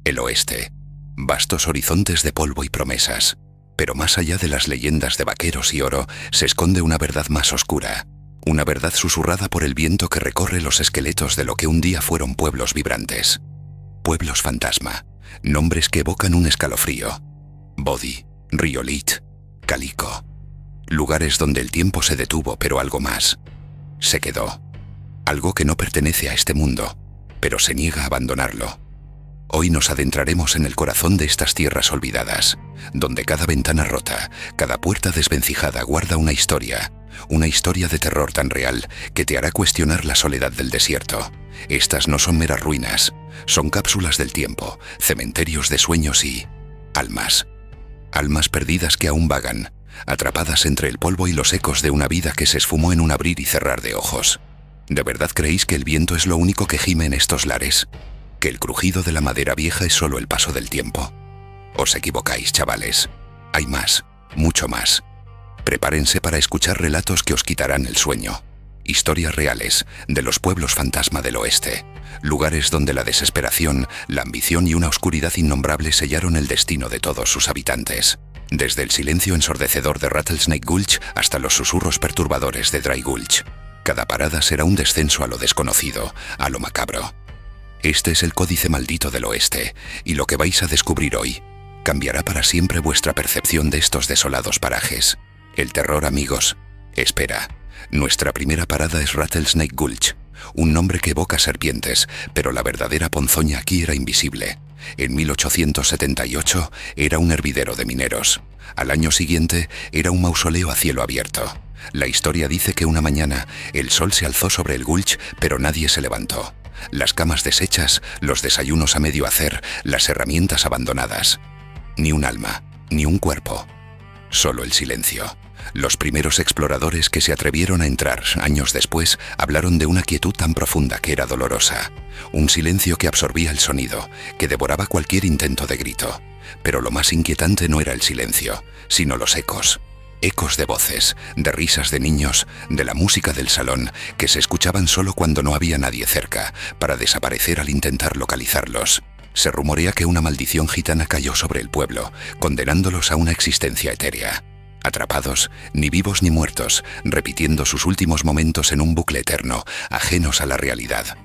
El oeste. Vastos horizontes de polvo y promesas. Pero más allá de las leyendas de vaqueros y oro, se esconde una verdad más oscura. Una verdad susurrada por el viento que recorre los esqueletos de lo que un día fueron pueblos vibrantes. Pueblos fantasma. Nombres que evocan un escalofrío. Bodhi, Riolit, Calico. Lugares donde el tiempo se detuvo, pero algo más se quedó. Algo que no pertenece a este mundo, pero se niega a abandonarlo. Hoy nos adentraremos en el corazón de estas tierras olvidadas, donde cada ventana rota, cada puerta desvencijada guarda una historia de terror tan real que te hará cuestionar la soledad del desierto. Estas no son meras ruinas, son cápsulas del tiempo, cementerios de sueños y almas. Almas perdidas que aún vagan, atrapadas entre el polvo y los ecos de una vida que se esfumó en un abrir y cerrar de ojos. ¿De verdad creéis que el viento es lo único que gime en estos lares? ¿Que el crujido de la madera vieja es solo el paso del tiempo? Os equivocáis, chavales. Hay más, mucho más. Prepárense para escuchar relatos que os quitarán el sueño. Historias reales de los pueblos fantasma del oeste. Lugares donde la desesperación, la ambición y una oscuridad innombrable sellaron el destino de todos sus habitantes. Desde el silencio ensordecedor de Rattlesnake Gulch hasta los susurros perturbadores de Dry Gulch. Cada parada será un descenso a lo desconocido, a lo macabro. Este es el códice maldito del oeste, y lo que vais a descubrir hoy cambiará para siempre vuestra percepción de estos desolados parajes. El terror, amigos, espera. Nuestra primera parada es Rattlesnake Gulch, un nombre que evoca serpientes, pero la verdadera ponzoña aquí era invisible. En 1878 era un hervidero de mineros. Al año siguiente era un mausoleo a cielo abierto. La historia dice que una mañana el sol se alzó sobre el Gulch, pero nadie se levantó. Las camas deshechas, los desayunos a medio hacer, las herramientas abandonadas. Ni un alma, ni un cuerpo. Solo el silencio. Los primeros exploradores que se atrevieron a entrar años después hablaron de una quietud tan profunda que era dolorosa. Un silencio que absorbía el sonido, que devoraba cualquier intento de grito. Pero lo más inquietante no era el silencio, sino los ecos. Ecos de voces, de risas de niños, de la música del salón, que se escuchaban solo cuando no había nadie cerca, para desaparecer al intentar localizarlos. Se rumorea que una maldición gitana cayó sobre el pueblo, condenándolos a una existencia etérea. Atrapados, ni vivos ni muertos, repitiendo sus últimos momentos en un bucle eterno, ajenos a la realidad.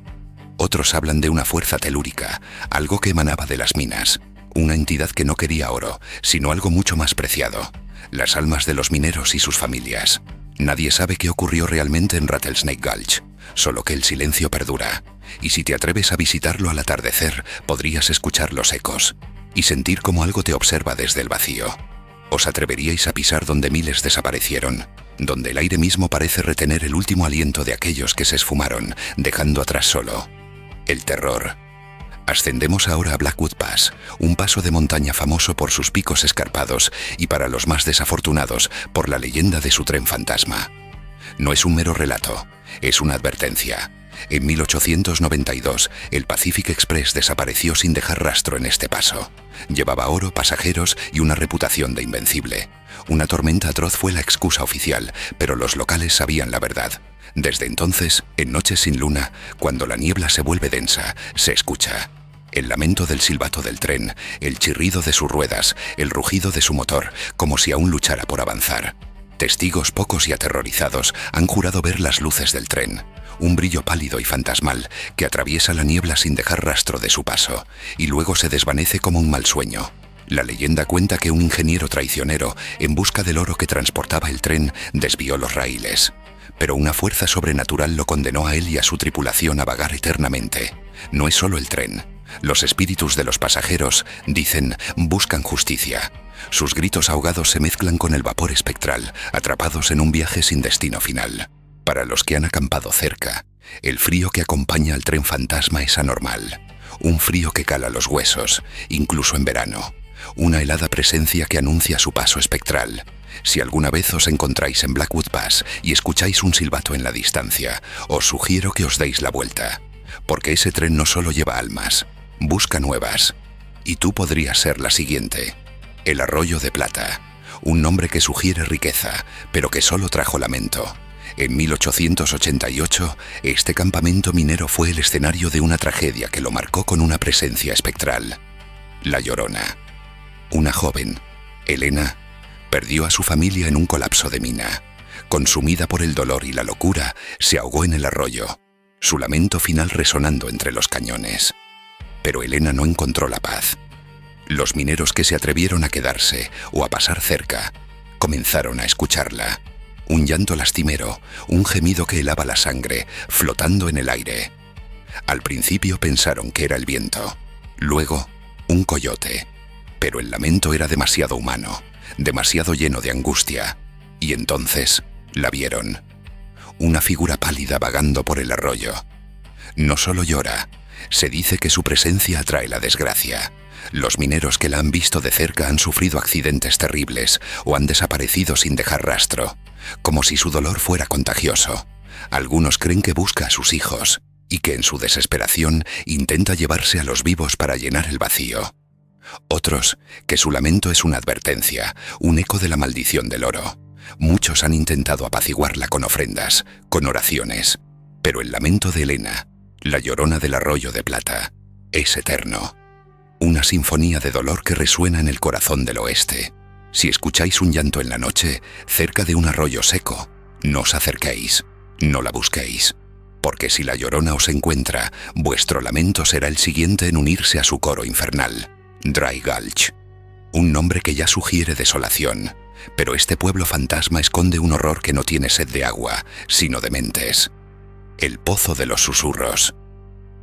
Otros hablan de una fuerza telúrica, algo que emanaba de las minas, una entidad que no quería oro, sino algo mucho más preciado, las almas de los mineros y sus familias. Nadie sabe qué ocurrió realmente en Rattlesnake Gulch, solo que el silencio perdura, y si te atreves a visitarlo al atardecer, podrías escuchar los ecos, y sentir como algo te observa desde el vacío. ¿Os atreveríais a pisar donde miles desaparecieron? Donde el aire mismo parece retener el último aliento de aquellos que se esfumaron, dejando atrás solo el terror. Ascendemos ahora a Blackwood Pass, un paso de montaña famoso por sus picos escarpados y para los más desafortunados por la leyenda de su tren fantasma. No es un mero relato, es una advertencia. En 1892, el Pacific Express desapareció sin dejar rastro en este paso. Llevaba oro, pasajeros y una reputación de invencible. Una tormenta atroz fue la excusa oficial, pero los locales sabían la verdad. Desde entonces, en noches sin luna, cuando la niebla se vuelve densa, se escucha el lamento del silbato del tren, el chirrido de sus ruedas, el rugido de su motor, como si aún luchara por avanzar. Testigos pocos y aterrorizados han jurado ver las luces del tren, un brillo pálido y fantasmal que atraviesa la niebla sin dejar rastro de su paso, y luego se desvanece como un mal sueño. La leyenda cuenta que un ingeniero traicionero, en busca del oro que transportaba el tren, desvió los raíles. Pero una fuerza sobrenatural lo condenó a él y a su tripulación a vagar eternamente. No es solo el tren. Los espíritus de los pasajeros, dicen, buscan justicia. Sus gritos ahogados se mezclan con el vapor espectral, atrapados en un viaje sin destino final. Para los que han acampado cerca, el frío que acompaña al tren fantasma es anormal. Un frío que cala los huesos, incluso en verano. Una helada presencia que anuncia su paso espectral. Si alguna vez os encontráis en Blackwood Pass y escucháis un silbato en la distancia, os sugiero que os deis la vuelta. Porque ese tren no solo lleva almas, busca nuevas. Y tú podrías ser la siguiente. El Arroyo de Plata. Un nombre que sugiere riqueza, pero que solo trajo lamento. En 1888, este campamento minero fue el escenario de una tragedia que lo marcó con una presencia espectral. La Llorona. Una joven, Elena, perdió a su familia en un colapso de mina. Consumida por el dolor y la locura, se ahogó en el arroyo, su lamento final resonando entre los cañones. Pero Elena no encontró la paz. Los mineros que se atrevieron a quedarse o a pasar cerca comenzaron a escucharla. Un llanto lastimero, un gemido que helaba la sangre, flotando en el aire. Al principio pensaron que era el viento, luego un coyote. Pero el lamento era demasiado humano, demasiado lleno de angustia, y entonces la vieron. Una figura pálida vagando por el arroyo. No solo llora, se dice que su presencia atrae la desgracia. Los mineros que la han visto de cerca han sufrido accidentes terribles o han desaparecido sin dejar rastro, como si su dolor fuera contagioso. Algunos creen que busca a sus hijos y que en su desesperación intenta llevarse a los vivos para llenar el vacío. Otros, que su lamento es una advertencia, un eco de la maldición del oro. Muchos han intentado apaciguarla con ofrendas, con oraciones, pero el lamento de Elena, la llorona del arroyo de plata, es eterno. Una sinfonía de dolor que resuena en el corazón del oeste. Si escucháis un llanto en la noche, cerca de un arroyo seco, no os acerquéis, no la busquéis, porque si la llorona os encuentra, vuestro lamento será el siguiente en unirse a su coro infernal. Dry Gulch. Un nombre que ya sugiere desolación, pero este pueblo fantasma esconde un horror que no tiene sed de agua, sino de mentes. El Pozo de los Susurros.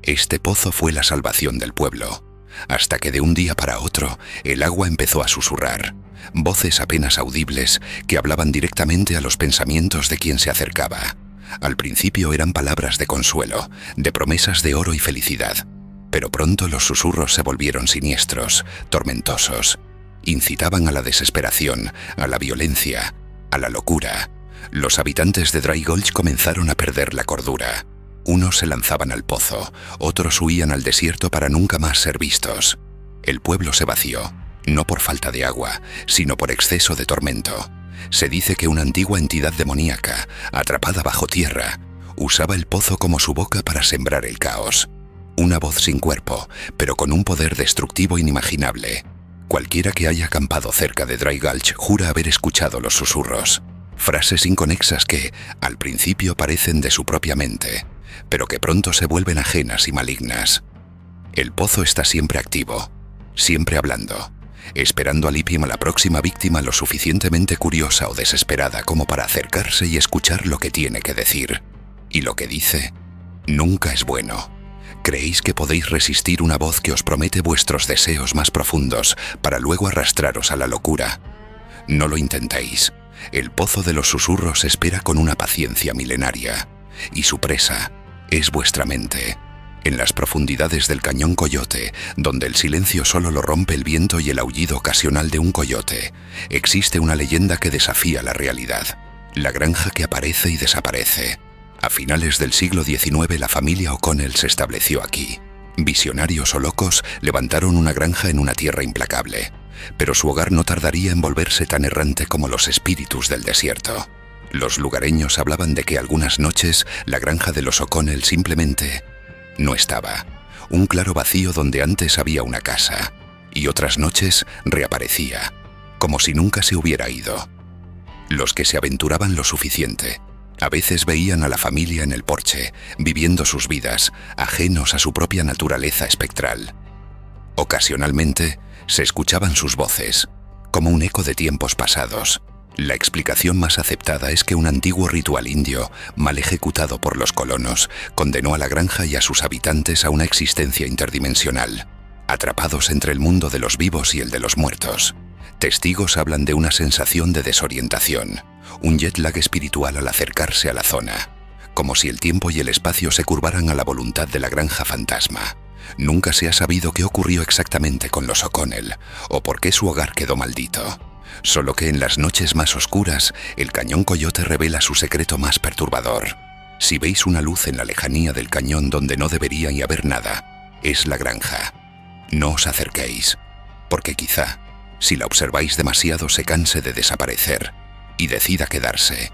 Este pozo fue la salvación del pueblo, hasta que de un día para otro el agua empezó a susurrar, voces apenas audibles que hablaban directamente a los pensamientos de quien se acercaba. Al principio eran palabras de consuelo, de promesas de oro y felicidad, pero pronto los susurros se volvieron siniestros, tormentosos. Incitaban a la desesperación, a la violencia, a la locura. Los habitantes de Dry Gulch comenzaron a perder la cordura. Unos se lanzaban al pozo, otros huían al desierto para nunca más ser vistos. El pueblo se vació, no por falta de agua, sino por exceso de tormento. Se dice que una antigua entidad demoníaca, atrapada bajo tierra, usaba el pozo como su boca para sembrar el caos. Una voz sin cuerpo, pero con un poder destructivo inimaginable. Cualquiera que haya acampado cerca de Dry Gulch jura haber escuchado los susurros. Frases inconexas que, al principio, parecen de su propia mente, pero que pronto se vuelven ajenas y malignas. El pozo está siempre activo, siempre hablando, esperando a la próxima víctima lo suficientemente curiosa o desesperada como para acercarse y escuchar lo que tiene que decir. Y lo que dice nunca es bueno. ¿Creéis que podéis resistir una voz que os promete vuestros deseos más profundos para luego arrastraros a la locura? No lo intentéis. El Pozo de los Susurros espera con una paciencia milenaria, y su presa es vuestra mente. En las profundidades del Cañón Coyote, donde el silencio solo lo rompe el viento y el aullido ocasional de un coyote, existe una leyenda que desafía la realidad. La granja que aparece y desaparece. A finales del siglo XIX la familia O'Connell se estableció aquí. Visionarios o locos levantaron una granja en una tierra implacable, pero su hogar no tardaría en volverse tan errante como los espíritus del desierto. Los lugareños hablaban de que algunas noches la granja de los O'Connell simplemente no estaba. Un claro vacío donde antes había una casa, y otras noches reaparecía, como si nunca se hubiera ido. Los que se aventuraban lo suficiente a veces veían a la familia en el porche, viviendo sus vidas, ajenos a su propia naturaleza espectral. Ocasionalmente se escuchaban sus voces, como un eco de tiempos pasados. La explicación más aceptada es que un antiguo ritual indio, mal ejecutado por los colonos, condenó a la granja y a sus habitantes a una existencia interdimensional, atrapados entre el mundo de los vivos y el de los muertos. Testigos hablan de una sensación de desorientación, un jet lag espiritual al acercarse a la zona, como si el tiempo y el espacio se curvaran a la voluntad de la granja fantasma. Nunca se ha sabido qué ocurrió exactamente con los O'Connell, o por qué su hogar quedó maldito. Solo que en las noches más oscuras, el Cañón Coyote revela su secreto más perturbador. Si veis una luz en la lejanía del cañón donde no debería haber nada, es la granja. No os acerquéis, porque quizá, si la observáis demasiado, se canse de desaparecer y decida quedarse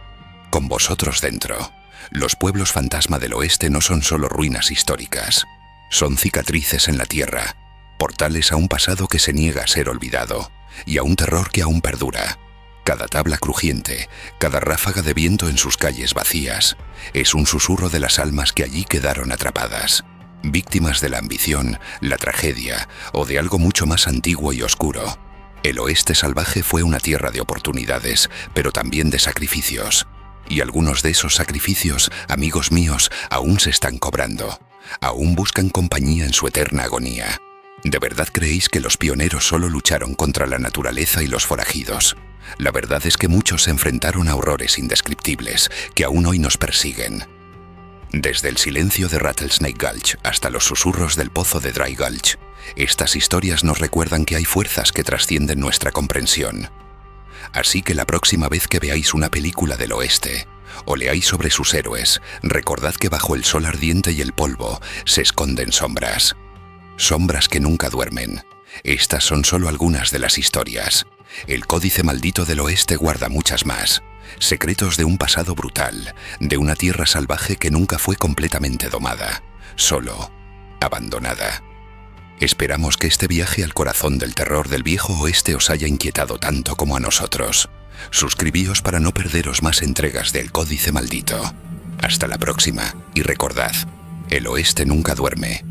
con vosotros dentro. Los pueblos fantasma del oeste no son solo ruinas históricas, son cicatrices en la tierra, portales a un pasado que se niega a ser olvidado y a un terror que aún perdura. Cada tabla crujiente, cada ráfaga de viento en sus calles vacías, es un susurro de las almas que allí quedaron atrapadas, víctimas de la ambición, la tragedia o de algo mucho más antiguo y oscuro. El oeste salvaje fue una tierra de oportunidades, pero también de sacrificios. Y algunos de esos sacrificios, amigos míos, aún se están cobrando. Aún buscan compañía en su eterna agonía. ¿De verdad creéis que los pioneros solo lucharon contra la naturaleza y los forajidos? La verdad es que muchos se enfrentaron a horrores indescriptibles que aún hoy nos persiguen. Desde el silencio de Rattlesnake Gulch hasta los susurros del pozo de Dry Gulch, estas historias nos recuerdan que hay fuerzas que trascienden nuestra comprensión. Así que la próxima vez que veáis una película del oeste o leáis sobre sus héroes, recordad que bajo el sol ardiente y el polvo se esconden sombras. Sombras que nunca duermen. Estas son solo algunas de las historias. El códice maldito del oeste guarda muchas más. Secretos de un pasado brutal, de una tierra salvaje que nunca fue completamente domada, solo abandonada. Esperamos que este viaje al corazón del terror del viejo oeste os haya inquietado tanto como a nosotros. Suscribíos para no perderos más entregas del Códice Maldito. Hasta la próxima, y recordad, el oeste nunca duerme.